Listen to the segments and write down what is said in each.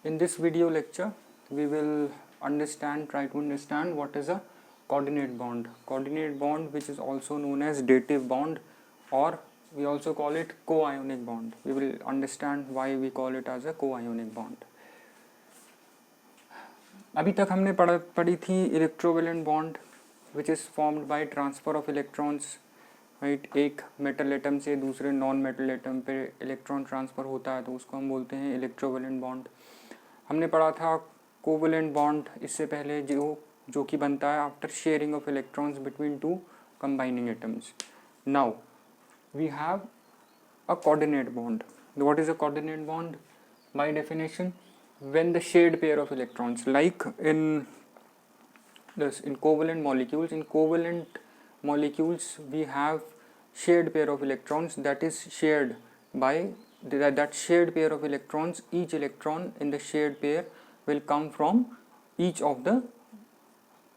In this video lecture, we will try to understand what is a coordinate bond. Coordinate bond, which is also known as dative bond, or we also call it co-ionic bond. We will understand why we call it as a co-ionic bond. अभी तक हमने पढ़ी थी electrovalent bond, which is formed by transfer of electrons, right. एक metal atom से दूसरे non metal atom पे electron transfer होता है तो उसको हम बोलते हैं इलेक्ट्रोवेलेंट बॉन्ड. हमने पढ़ा था कोवेलेंट बॉन्ड इससे पहले, जो कि बनता है after sharing of electrons between two combining atoms. Now we have a coordinate bond. What is a coordinate bond? By definition, when the shared pair of electrons, like in covalent molecules we have shared pair of electrons that is shared by that shared pair of electrons. Each electron in the shared pair will come from each of the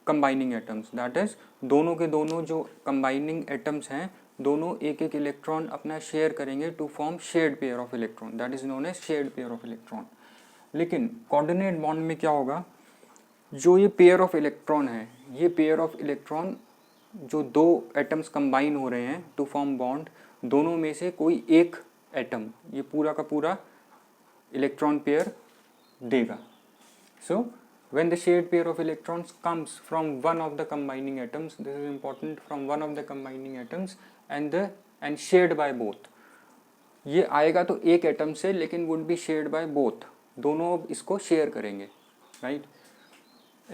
combining atoms. That is, दोनों के दोनों जो combining atoms हैं दोनों एक एक electron अपना share करेंगे to form shared pair of electron. That is known as shared pair of electron. लेकिन कोऑर्डिनेट बॉन्ड में क्या होगा, जो ये पेयर ऑफ इलेक्ट्रॉन है, ये पेयर ऑफ इलेक्ट्रॉन जो दो एटम्स कंबाइन हो रहे हैं टू फॉर्म बॉन्ड, दोनों में से कोई एक एटम ये पूरा का पूरा इलेक्ट्रॉन पेयर देगा. सो when the shared pair of electrons comes from one of the combining atoms, this is important, from one of the combining atoms and shared by both. ये आएगा तो एक एटम से लेकिन would be shared by both. दोनों इसको share करेंगे, right?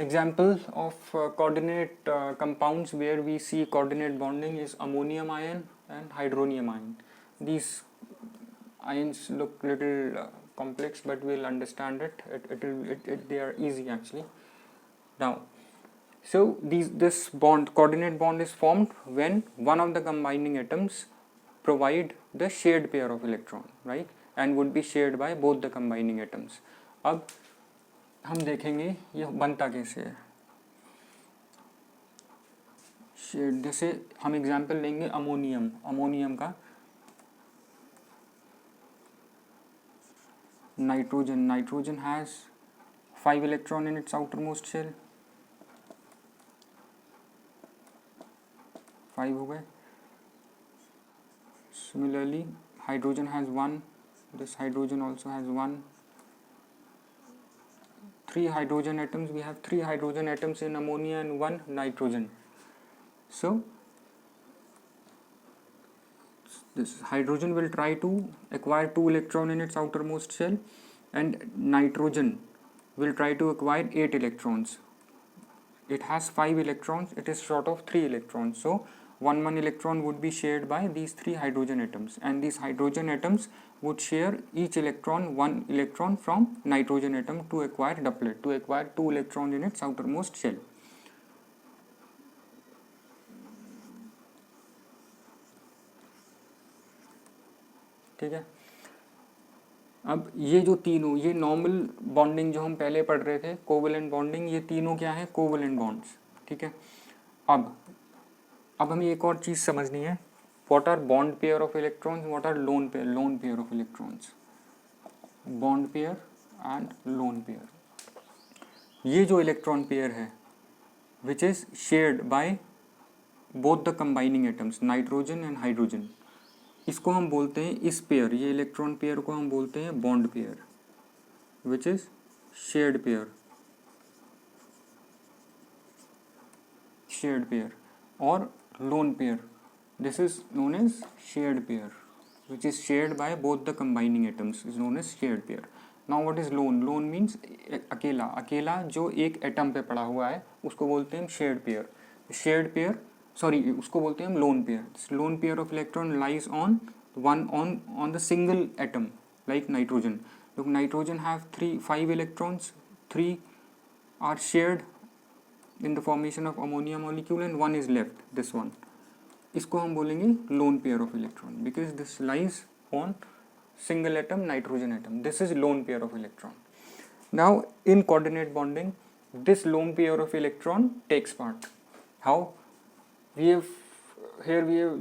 Example of coordinate compounds where we see coordinate bonding is ammonium ion and hydronium ion. These ions look little complex, but we'll understand it. They are easy actually. Now, so this bond, coordinate bond, is formed when one of the combining atoms provide the shared pair of electron, right, and would be shared by both the combining atoms. अब हम देखेंगे ये बनता कैसे है. Shade, जैसे हम example लेंगे अमोनियम का. Nitrogen has 5 electron in its outermost shell. 5 हो गए. Similarly, hydrogen has 1. This hydrogen also has 1. 3 hydrogen atoms. We have 3 hydrogen atoms in ammonia and 1 nitrogen. So this hydrogen will try to acquire 2 electron in its outermost shell, and nitrogen will try to acquire 8 electrons. It has 5 electrons, it is short of 3 electrons, so one electron would be shared by these 3 hydrogen atoms, and these hydrogen atoms would share each electron 1 electron from nitrogen atom to acquire doublet, to acquire 2 electrons in its outermost shell. ठीक है. अब ये जो तीनों, ये normal bonding जो हम पहले पढ़ रहे थे, कोवेलेंट बॉन्डिंग, ये तीनों क्या है, कोवेलेंट बॉन्ड्स. ठीक है. अब हमें एक और चीज़ समझनी है. What are bond pair of electrons, what are lone pair of electrons. Bond pair and lone pair. ये जो इलेक्ट्रॉन पेयर है which is shared by both the combining atoms nitrogen and hydrogen, इसको हम बोलते हैं, इस पेयर, ये electron pair को हम बोलते हैं bond pair, which is shared pair, और lone pair, this is known as shared pair, which is shared by both the combining atoms, is known as shared pair. Now what is lone. Lone means अकेला जो एक atom पे पड़ा हुआ है उसको बोलते हैं शेयर्ड पेयर. सॉरी, उसको बोलते हैं हम lone pair. Loan pair of electron lies on the single atom, like nitrogen. Look, nitrogen have 5 electrons. 3 are shared in the formation of ammonia molecule and 1 is left, this one. इसको हम बोलेंगे lone pair of electron because this lies on single atom nitrogen atom. This is lone pair of electron. Now in coordinate bonding, this lone pair of electron takes part. How? We have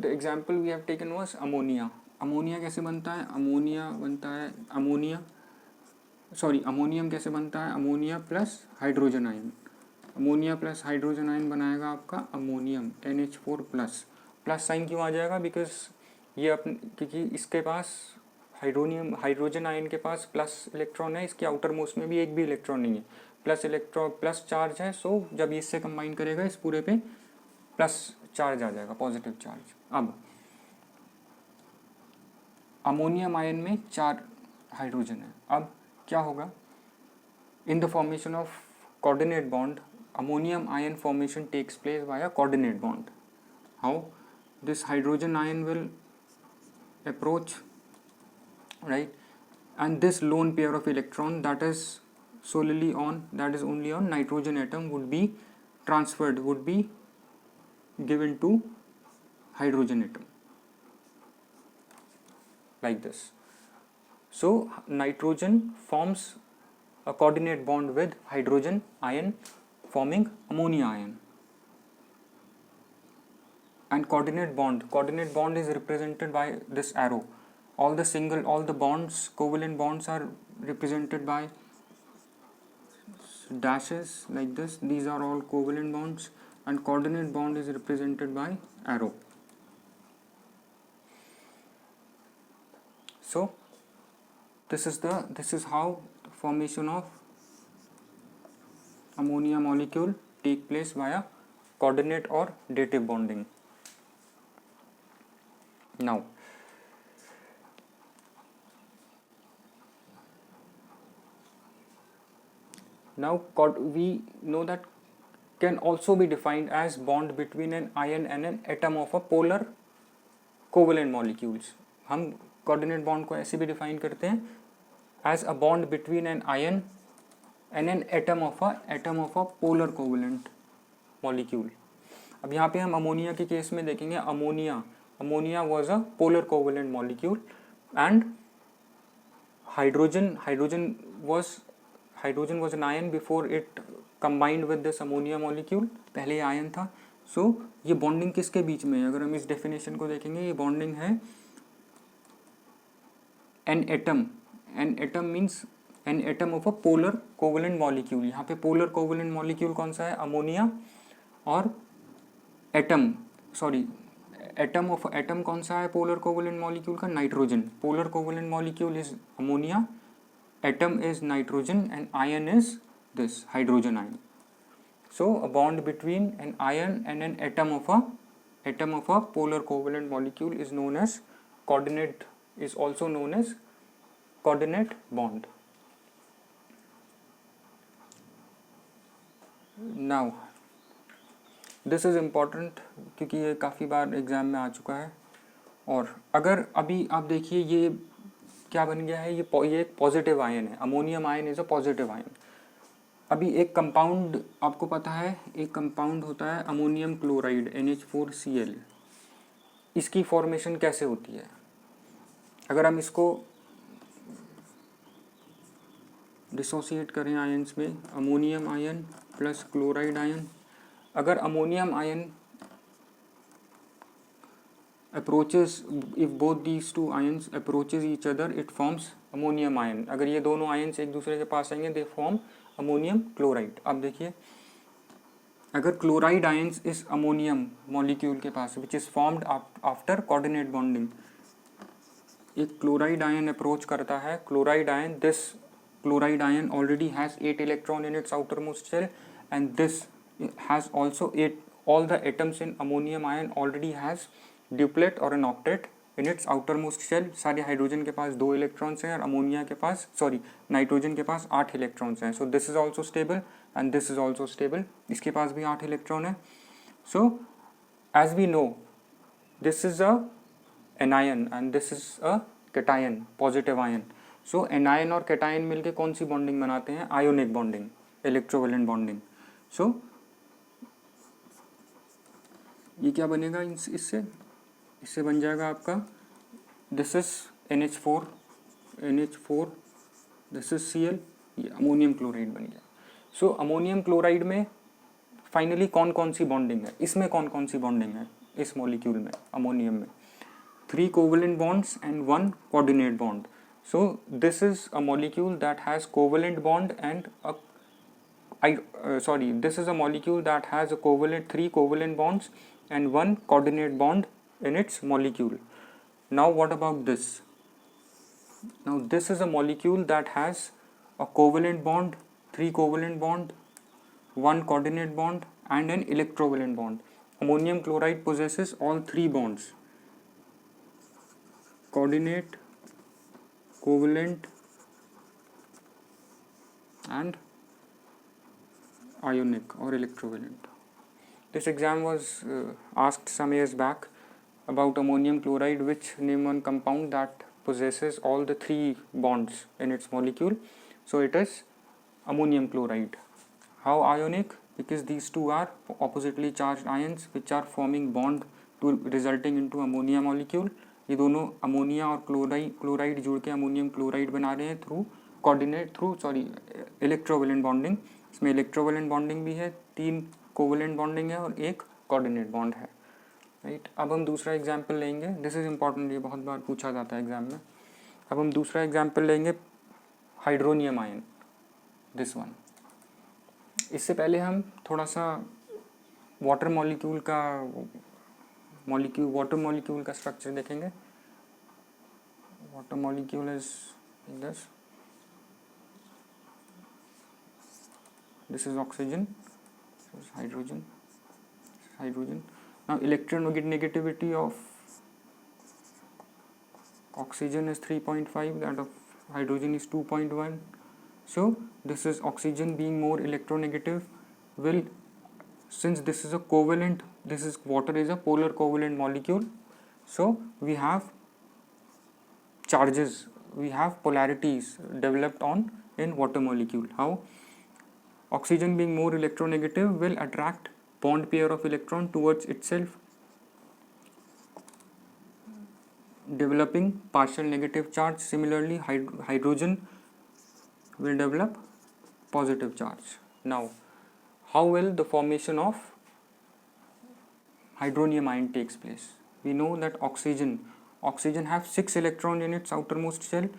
the example we have taken was ammonia. Ammonia कैसे बनता है. Ammonia बनता है, ammonia sorry ammonium कैसे बनता है, ammonia plus hydrogen ion, ammonia plus hydrogen ion बनाएगा आपका ammonium NH4 plus. Plus sign क्यों आ जाएगा, बिकॉज ये अपन क्योंकि इसके पास हाइड्रोजन आयन के पास प्लस इलेक्ट्रॉन है, इसके आउटर मोस्ट में भी एक भी इलेक्ट्रॉन नहीं है, प्लस इलेक्ट्रॉन प्लस चार्ज है। सो जब ये इससे कंबाइन करेगा इस पूरे पे प्लस चार्ज आ जाएगा, पॉजिटिव चार्ज। अब अमोनियम आयन में 4 हाइड्रोजन है। अब क्या होगा, in the formation of coordinate bond ammonium ion formation takes place via coordinate bond. How? This hydrogen ion will approach, right, and this lone pair of electron that is only on nitrogen atom would be transferred, would be given to hydrogen atom like this. So nitrogen forms a coordinate bond with hydrogen ion forming ammonia ion, and coordinate bond is represented by this arrow. All the bonds, covalent bonds are represented by dashes like this. These are all covalent bonds, and coordinate bond is represented by arrow. So this is how formation of ammonia molecule take place via coordinate or dative bonding. Now we know that can also be defined as bond between an ion and an atom of a polar covalent molecules. हम coordinate bond को ऐसे भी define करते हैं as a bond between an ion and an atom of a polar covalent molecule. अब यहाँ पे हम अमोनिया के केस में देखेंगे, ammonia was a polar covalent molecule and hydrogen was an ion before it combined with this ammonia molecule. पहले ये ion था. So ये बॉन्डिंग किसके बीच में है, अगर हम इस डेफिनेशन को देखेंगे, ये बॉन्डिंग है an atom means an atom of a polar covalent molecule. यहाँ पे polar covalent molecule कौन सा है, अमोनिया, और atom कौन सा है polar covalent molecule का, nitrogen. polar covalent molecule is ammonia, atom is nitrogen, and ion is this hydrogen ion. So a bond between an ion and an atom of a polar covalent molecule is known as coordinate, is also known as coordinate bond. Now this is important क्योंकि ये काफ़ी बार exam में आ चुका है. और अगर अभी आप देखिए ये क्या बन गया है, ये एक पॉजिटिव आयन है, ammonium ion is a positive ion. अभी एक कंपाउंड आपको पता है, एक कंपाउंड होता है अमोनियम क्लोराइड NH4Cl. इसकी फॉर्मेशन कैसे होती है, अगर हम इसको डिसोसिएट करें आयन्स में, ammonium ion plus chloride ion. अगर ammonium ion approaches, if both these two ions approaches each other, it forms ammonium ion. अगर ये दोनों आयन्स एक दूसरे के पास आएंगे, they form ammonium chloride. अब देखिए, अगर क्लोराइड आयन्स इस अमोनियम मॉलिक्यूल के पास, which is formed after coordinate bonding, एक क्लोराइड आयन अप्रोच करता है, chloride ion, this chloride ion already has 8 electron in its outermost shell, and this has also 8, all the atoms in ammonium ion already has duplet or an octet in its outermost shell. सारे hydrogen के पास 2 electrons हैं और ammonia के पास nitrogen के पास 8 electrons हैं. So this is also stable and this is also stable, इसके पास भी 8 इलेक्ट्रॉन है. So as we know this is a anion and this is a cation, positive ion. So anion और cation मिलके कौन सी बॉन्डिंग बनाते हैं, ionic bonding, electrovalent bonding. So ये क्या बनेगा, इससे बन जाएगा आपका, this is NH4, this is Cl, ये अमोनियम क्लोराइड बन गया. सो अमोनियम क्लोराइड में फाइनली कौन कौन सी बॉन्डिंग है, इसमें कौन कौन सी बॉन्डिंग है इस मॉलिक्यूल में, अमोनियम में, 3 covalent bonds and 1 coordinate bond. So this is a molecule that has covalent bond and this is a molecule that has a three covalent bonds and one coordinate bond in its molecule. Now what about this? Now this is a molecule that has a covalent bond, three covalent bond, one coordinate bond and an electrovalent bond. Ammonium chloride possesses all three bonds: coordinate, covalent and ionic or electrovalent. This exam was asked some years back about ammonium chloride, which name one compound that possesses all the three bonds in its molecule. So it is ammonium chloride. How ionic? Because these two are oppositely charged ions which are forming bond to resulting into ammonia molecule. ये दोनों ammonia और chloride जुड़ के ammonium chloride बना रहे हैं through electrovalent bonding. इसमें electrovalent bonding भी है, तीन कोवेलेंट बॉन्डिंग है और एक कोऑर्डिनेट बॉन्ड है. राइट. अब हम दूसरा एग्जाम्पल लेंगे. दिस इज इम्पॉर्टेंट, ये बहुत बार पूछा जाता है एग्जाम में. अब हम दूसरा एग्जाम्पल लेंगे हाइड्रोनियम आयन, दिस वन. इससे पहले हम थोड़ा सा वाटर मॉलिक्यूल का स्ट्रक्चर देखेंगे. Water molecule is this is oxygen, hydrogen. Now electronegativity of oxygen is 3.5, that of hydrogen is 2.1. So this is oxygen being more electronegative will, since this is a covalent, water is a polar covalent molecule, so we have charges, we have polarities developed in water molecule. How? Oxygen being more electronegative will attract bond pair of electron towards itself, developing partial negative charge. Similarly, hydrogen will develop positive charge. Now, how will the formation of hydronium ion takes place? We know that oxygen have 6 electrons in its outermost shell.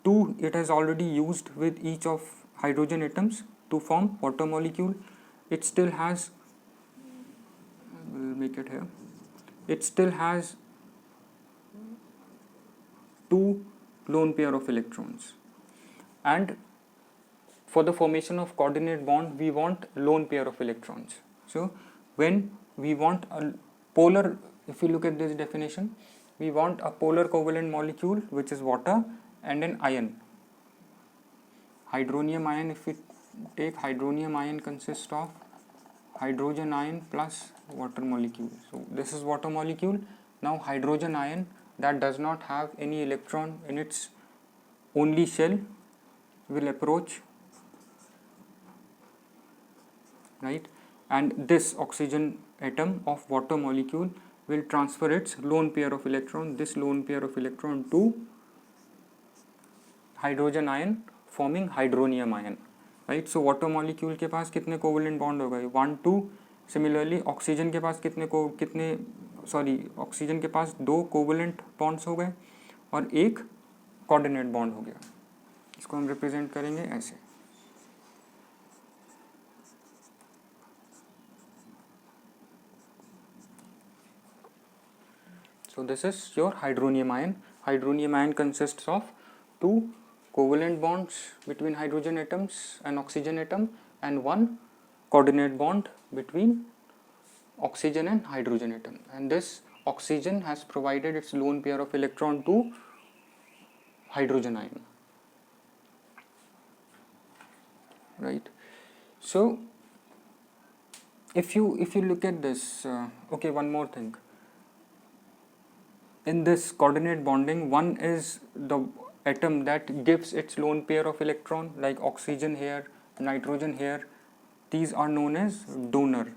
2 it has already used with each of hydrogen atoms to form water molecule. It still has, we'll make it here, it still has 2 lone pair of electrons, and for the formation of coordinate bond we want lone pair of electrons. So when we want a polar, if you look at this definition, we want a polar covalent molecule which is water and an ion. Hydronium ion, if we take hydronium ion, consists of hydrogen ion plus water molecule. So this is water molecule. Now hydrogen ion that does not have any electron in its only shell will approach, right, and this oxygen atom of water molecule will transfer its lone pair of electron, this lone pair of electron, to hydrogen ion, forming hydronium ion. Right. So water molecule के पास कितने covalent bond हो गए? 1 2. Similarly oxygen के पास oxygen के पास 2 covalent bonds हो गए और एक कोऑर्डिनेट बॉन्ड हो गया. इसको हम रिप्रेजेंट करेंगे ऐसे. सो this is your hydronium ion. Hydronium ion consists of 2 covalent bonds between hydrogen atoms and oxygen atom and 1 coordinate bond between oxygen and hydrogen atom, and this oxygen has provided its lone pair of electron to hydrogen ion, right. So if you look at this, okay, one more thing. In this coordinate bonding, one is the atom that gives its lone pair of electron, like oxygen here, nitrogen here. These are known as donor.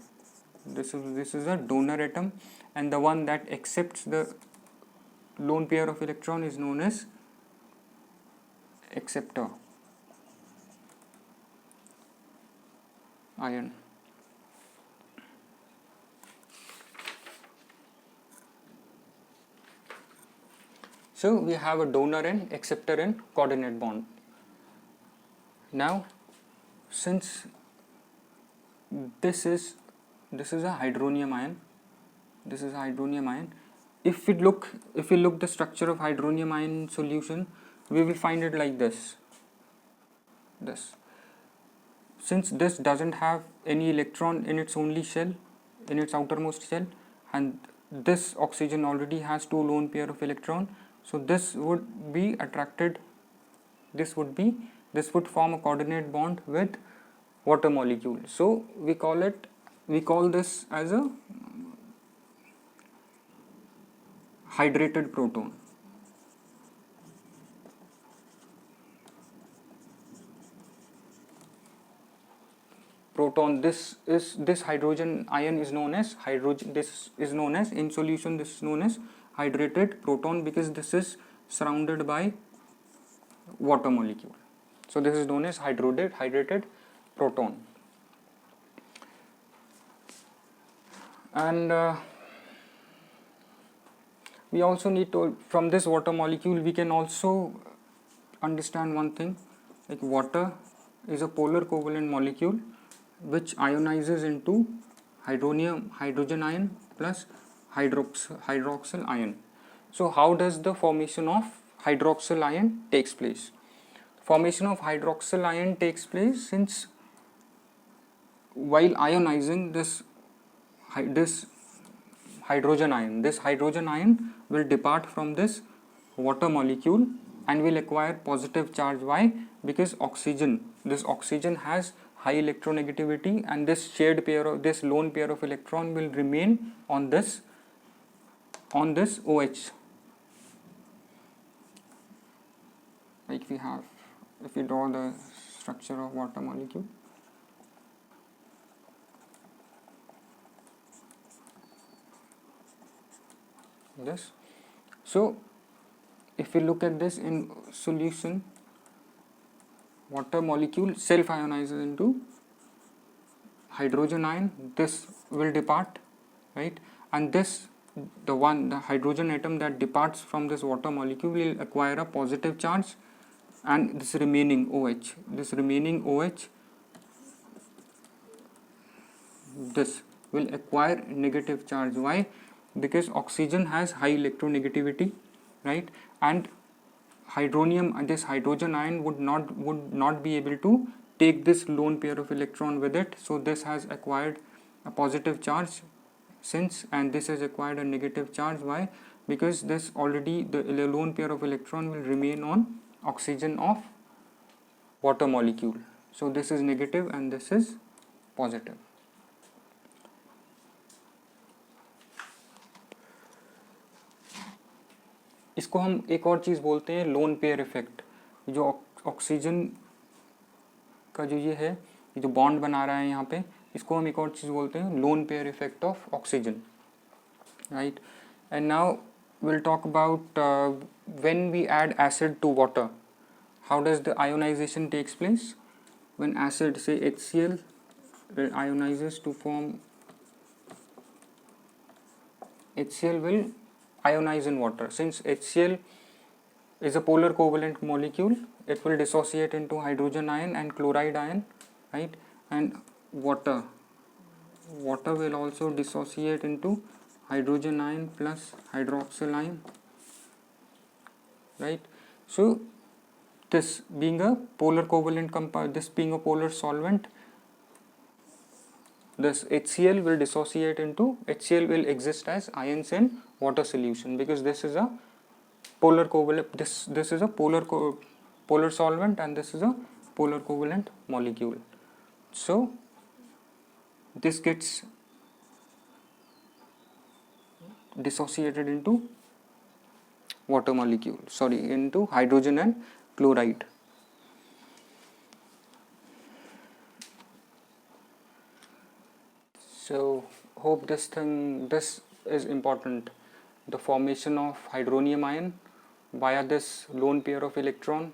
This is a donor atom, and the one that accepts the lone pair of electron is known as acceptor ion. So we have a donor and acceptor and coordinate bond. Now since this is a hydronium ion, if we look the structure of hydronium ion solution, we will find it like this. Since this doesn't have any electron in its only shell, in its outermost shell, and this oxygen already has 2 lone pair of electron, so this would be attracted, this would form a coordinate bond with water molecule. So we call this as a hydrated proton. This hydrogen ion is known as in solution, this is known as hydrated proton, because this is surrounded by water molecule. So this is known as hydrated proton. And we also need to, from this water molecule, we can also understand one thing, like water is a polar covalent molecule which ionizes into hydrogen ion plus hydroxyl ion. So how does the formation of hydroxyl ion takes place? Formation of hydroxyl ion takes place since while ionizing this hydrogen ion will depart from this water molecule and will acquire positive charge. Why? Because this oxygen has high electronegativity, and this lone pair of electron will remain on this OH. Like if we draw the structure of water molecule, this. So if we look at this in solution, water molecule self ionizes into hydrogen ion, this will depart, right, and the hydrogen atom that departs from this water molecule will acquire a positive charge, and this remaining OH this will acquire negative charge. Why? Because oxygen has high electronegativity, right, and this hydrogen ion would not be able to take this lone pair of electron with it, so this has acquired a positive charge and this has acquired a negative charge. Why? Because this already the lone pair of electron will remain on oxygen of water molecule, so this is negative and this is positive. इसको हम एक और चीज़ बोलते हैं lone pair effect. जो oxygen का जो ये है, ये जो बॉन्ड बना रहा है यहाँ पे, इसको हम एक और चीज़ बोलते हैं lone pair effect of oxygen, right. And now we'll talk about when we add acid to water, how does the ionization takes place. When acid, say HCl, ionizes to form, HCl will ionize in water. Since HCl is a polar covalent molecule, it will dissociate into hydrogen ion and chloride ion, right, and water will also dissociate into hydrogen ion plus hydroxyl ion, right. So this being a polar covalent this being a polar solvent, this HCl will dissociate into, HCl will exist as ions in water solution, because this is a polar covalent, this is a polar solvent and this is a polar covalent molecule. So this gets dissociated into water molecule, into hydrogen and chloride. So hope this is important. The formation of hydronium ion via this lone pair of electron.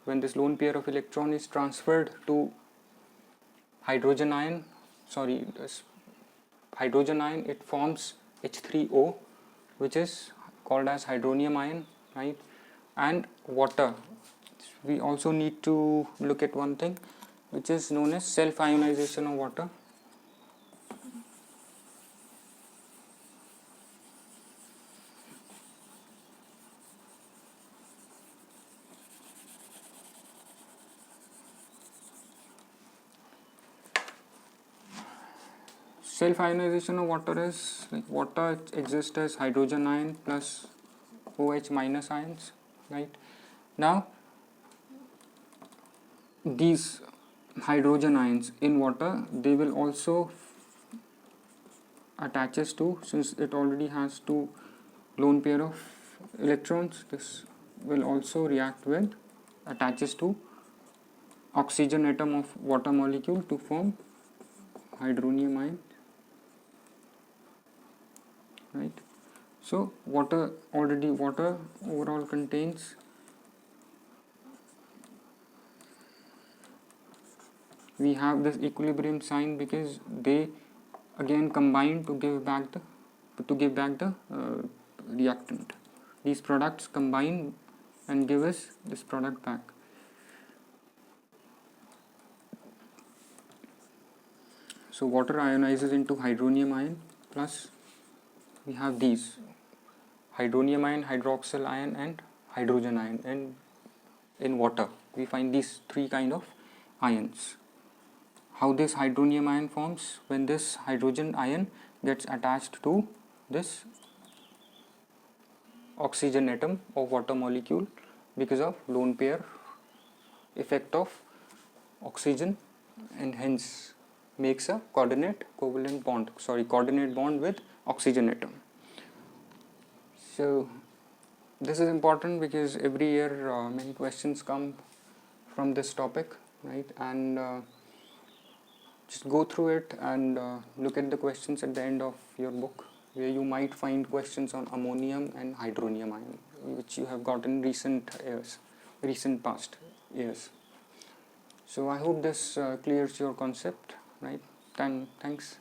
When this lone pair of electron is transferred to hydrogen ion, it forms H3O, which is called as hydronium ion, right? And water. We also need to look at one thing which is known as self-ionization of water. Self-ionization of water is like water exists as hydrogen ion plus OH minus ions, right? Now these hydrogen ions in water, they will also attaches to, since it already has two lone pair of electrons, this will also react with, attaches to oxygen atom of water molecule to form hydronium ion, right? So water overall contains, we have this equilibrium sign because they again combine to give back the reactant. These products combine and give us this product back. So water ionizes into hydronium ion, plus we have these hydronium ion, hydroxyl ion and hydrogen ion, and in water we find these three kind of ions. How this hydronium ion forms? When this hydrogen ion gets attached to this oxygen atom of water molecule because of lone pair effect of oxygen, and hence makes a coordinate bond with oxygen atom. So this is important because every year many questions come from this topic, right? And just go through it and look at the questions at the end of your book, where you might find questions on ammonium and hydronium ion, which you have got in recent past years. So I hope this clears your concept, right? Thanks.